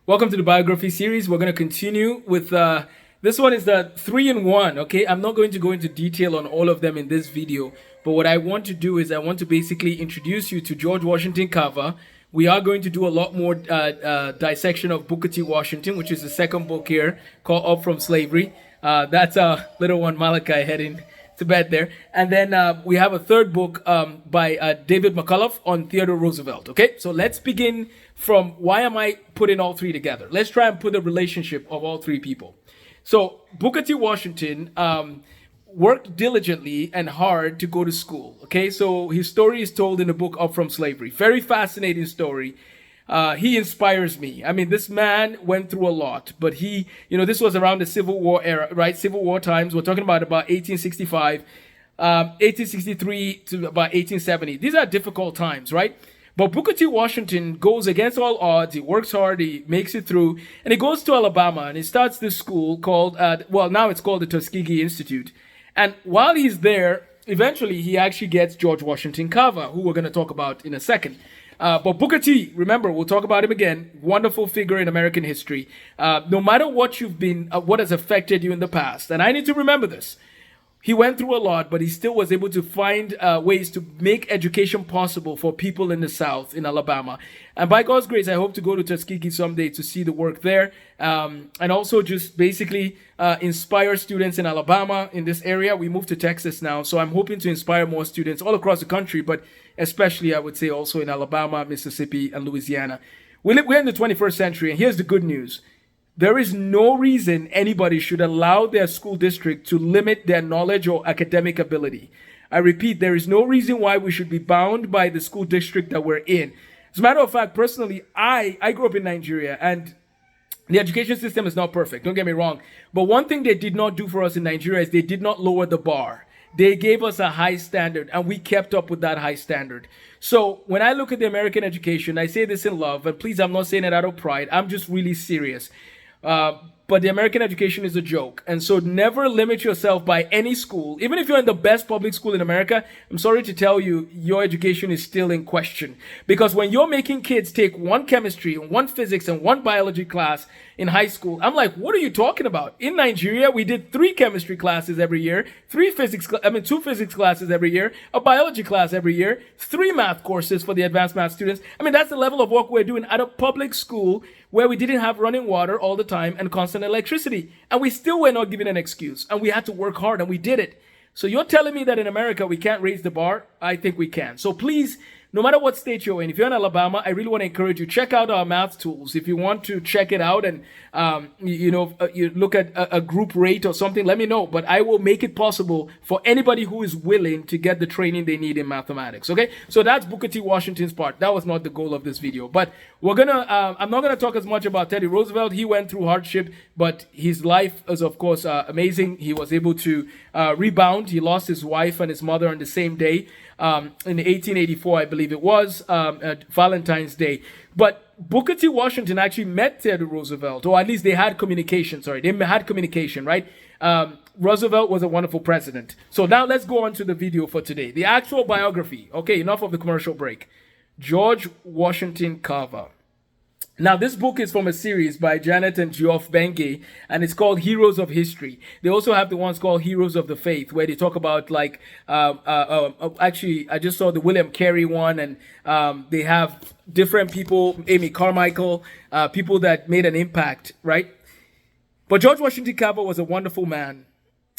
Welcome to the biography series. We're going to continue with this one is the 3-in-1. Okay, I'm not going to go into detail on all of them in this video, but what I want to do is I want to basically introduce you to George Washington Carver. We are going to do a lot more dissection of Booker T. Washington, which is the second book here called Up From Slavery. That's our little one Malachi heading to bed there. And then we have a third book by David McCullough on Theodore Roosevelt. Okay, so let's begin from why am I putting all three together? Let's try and put the relationship of all three people. So Booker T. Washington worked diligently and hard to go to school. Okay, so his story is told in the book Up From Slavery. Very fascinating story. He inspires me. I mean, this man went through a lot, but this was around the Civil War era, right? Civil War times. We're talking about 1865, 1863 to about 1870. These are difficult times, right? But Booker T. Washington goes against all odds. He works hard. He makes it through. And he goes to Alabama and he starts this school called, now it's called the Tuskegee Institute. And while he's there, eventually he actually gets George Washington Carver, who we're going to talk about in a second. But Booker T, remember, we'll talk about him again. Wonderful figure in American history. No matter what you've been, what has affected you in the past. And I need to remember this. He went through a lot, but he still was able to find ways to make education possible for people in the South, in Alabama. And by God's grace, I hope to go to Tuskegee someday to see the work there. And also just basically inspire students in Alabama, in this area. We moved to Texas now, so I'm hoping to inspire more students all across the country, but especially, I would say, also in Alabama, Mississippi, and Louisiana. We're in the 21st century, and here's the good news. There is no reason anybody should allow their school district to limit their knowledge or academic ability. I repeat, there is no reason why we should be bound by the school district that we're in. As a matter of fact, personally, I grew up in Nigeria, and the education system is not perfect, don't get me wrong. But one thing they did not do for us in Nigeria is they did not lower the bar. They gave us a high standard, and we kept up with that high standard. So when I look at the American education, I say this in love, and please, I'm not saying it out of pride. I'm just really serious. But the American education is a joke. And so never limit yourself by any school. Even if you're in the best public school in America, I'm sorry to tell you, your education is still in question. Because when you're making kids take one chemistry and one physics and one biology class in high school, I'm like, what are you talking about? In Nigeria, we did 3 chemistry classes every year, 2 physics classes every year, a biology class every year, 3 math courses for the advanced math students. I mean, that's the level of work we're doing at a public school where we didn't have running water all the time and constant electricity. And we still were not given an excuse. And we had to work hard, and we did it. So you're telling me that in America we can't raise the bar? I think we can. So please, no matter what state you're in, if you're in Alabama, I really want to encourage you, check out our math tools. If you want to check it out and, you look at a group rate or something, let me know. But I will make it possible for anybody who is willing to get the training they need in mathematics. Okay, so that's Booker T. Washington's part. That was not the goal of this video. But I'm not going to talk as much about Teddy Roosevelt. He went through hardship, but his life is, of course, amazing. He was able to rebound. He lost his wife and his mother on the same day. In 1884, I believe it was, Valentine's Day. But Booker T. Washington actually met Theodore Roosevelt, or at least they had communication, right? Roosevelt was a wonderful president. So now let's go on to the video for today. The actual biography. Okay, enough of the commercial break. George Washington Carver. Now, this book is from a series by Janet and Geoff Bengay, and it's called Heroes of History. They also have the ones called Heroes of the Faith, where they talk about, like, actually, I just saw the William Carey one, and they have different people, Amy Carmichael, people that made an impact, right? But George Washington Carver was a wonderful man.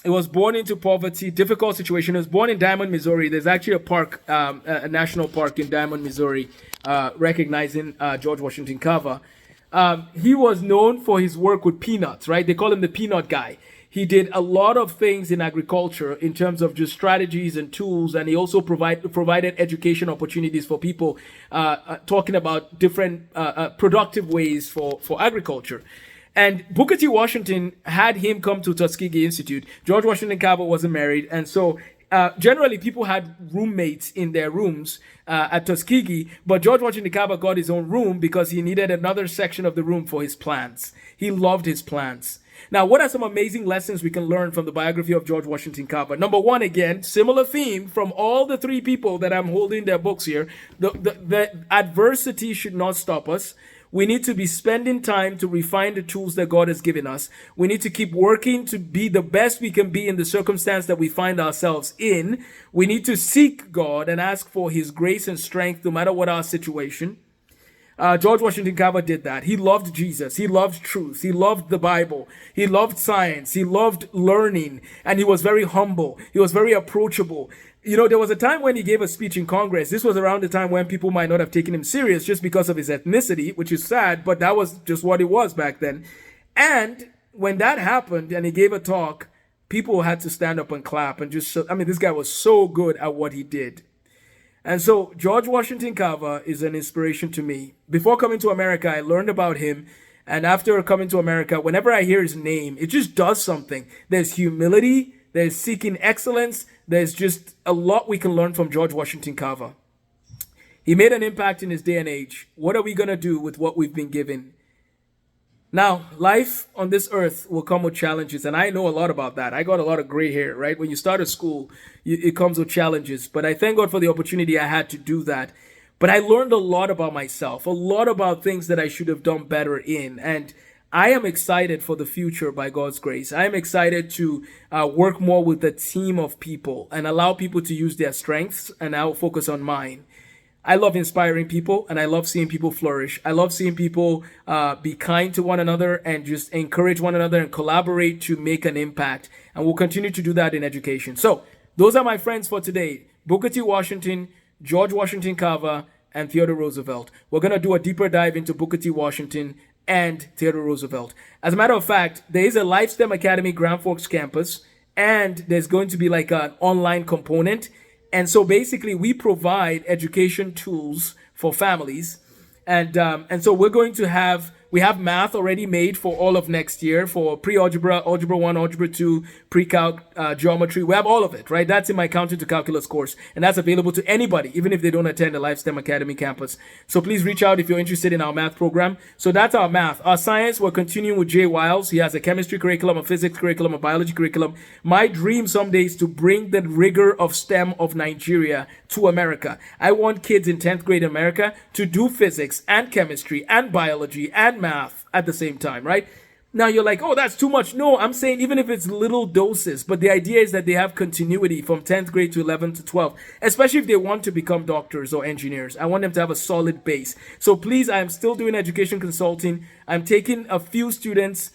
He was born into poverty, difficult situation. He was born in Diamond, Missouri. There's actually a park, a national park in Diamond, Missouri, recognizing George Washington Carver. He was known for his work with peanuts, right? They call him the peanut guy. He did a lot of things in agriculture in terms of just strategies and tools, and he also provided education opportunities for people, talking about different productive ways for agriculture. And Booker T. Washington had him come to Tuskegee Institute. George Washington Carver wasn't married, and so generally people had roommates in their rooms at Tuskegee, but George Washington Carver got his own room because he needed another section of the room for his plants. He loved his plants. Now, what are some amazing lessons we can learn from the biography of George Washington Carver? Number one, again, similar theme from all the 3 people that I'm holding their books here. The adversity should not stop us. We need to be spending time to refine the tools that God has given us. We need to keep working to be the best we can be in the circumstance that we find ourselves in. We need to seek God and ask for his grace and strength no matter what our situation. George Washington Carver did that. He loved Jesus. He loved truth. He loved the Bible. He loved science. He loved learning. And he was very humble. He was very approachable. You know, there was a time when he gave a speech in Congress. This was around the time when people might not have taken him serious just because of his ethnicity, which is sad, but that was just what it was back then. And when that happened and he gave a talk, people had to stand up and clap and just, this guy was so good at what he did. And so George Washington Carver is an inspiration to me. Before coming to America, I learned about him. And after coming to America, whenever I hear his name, it just does something. There's humility. There's seeking excellence. There's just a lot we can learn from George Washington Carver. He made an impact in his day and age. What are we going to do with what we've been given? Now, life on this earth will come with challenges, and I know a lot about that. I got a lot of gray hair, right? When you start a school, it comes with challenges. But I thank God for the opportunity I had to do that. But I learned a lot about myself, a lot about things that I should have done better in. And I am excited for the future by God's grace. I am excited to work more with a team of people and allow people to use their strengths, and I'll focus on mine. I love inspiring people, and I love seeing people flourish. I love seeing people be kind to one another and just encourage one another and collaborate to make an impact. And we'll continue to do that in education. So those are my friends for today. Booker T. Washington, George Washington Carver, and Theodore Roosevelt. We're going to do a deeper dive into Booker T. Washington and Theodore Roosevelt. As a matter of fact, there is a Life STEM Academy Grand Forks campus, and there's going to be like an online component. And so basically we provide education tools for families. And so we have math already made for all of next year for pre-algebra, algebra 1, algebra 2, pre-calc, geometry. We have all of it, right? That's in my Counting to Calculus course. And that's available to anybody, even if they don't attend the Life STEM Academy campus. So please reach out if you're interested in our math program. So that's our math. Our science, we're continuing with Jay Wiles. He has a chemistry curriculum, a physics curriculum, a biology curriculum. My dream someday is to bring the rigor of STEM of Nigeria to America. I want kids in 10th grade America to do physics and chemistry and biology and math at the same time, right? Now you're like, oh, that's too much. No, I'm saying even if it's little doses, but the idea is that they have continuity from 10th grade to 11th to 12th, especially if they want to become doctors or engineers. I want them to have a solid base. So please, I'm still doing education consulting. I'm taking a few students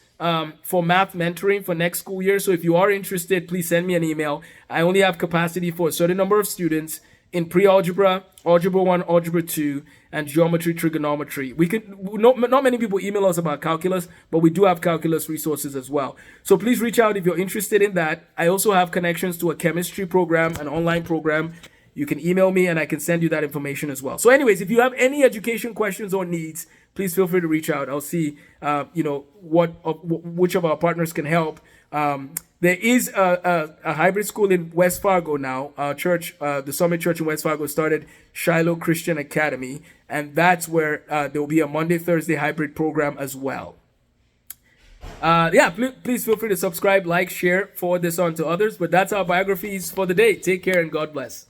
for math mentoring for next school year. So if you are interested, please send me an email. I only have capacity for a certain number of students in pre-algebra, algebra 1, algebra 2, and geometry, trigonometry. Not many people email us about calculus, but we do have calculus resources as well. So please reach out if you're interested in that. I also have connections to a chemistry program, an online program. You can email me and I can send you that information as well. So anyways, if you have any education questions or needs, please feel free to reach out. I'll see, which of our partners can help. There is a hybrid school in West Fargo now. Our church, the Summit Church in West Fargo, started Shiloh Christian Academy, and that's where there will be a Monday, Thursday hybrid program as well. Please feel free to subscribe, like, share, forward this on to others. But that's our biographies for the day. Take care and God bless.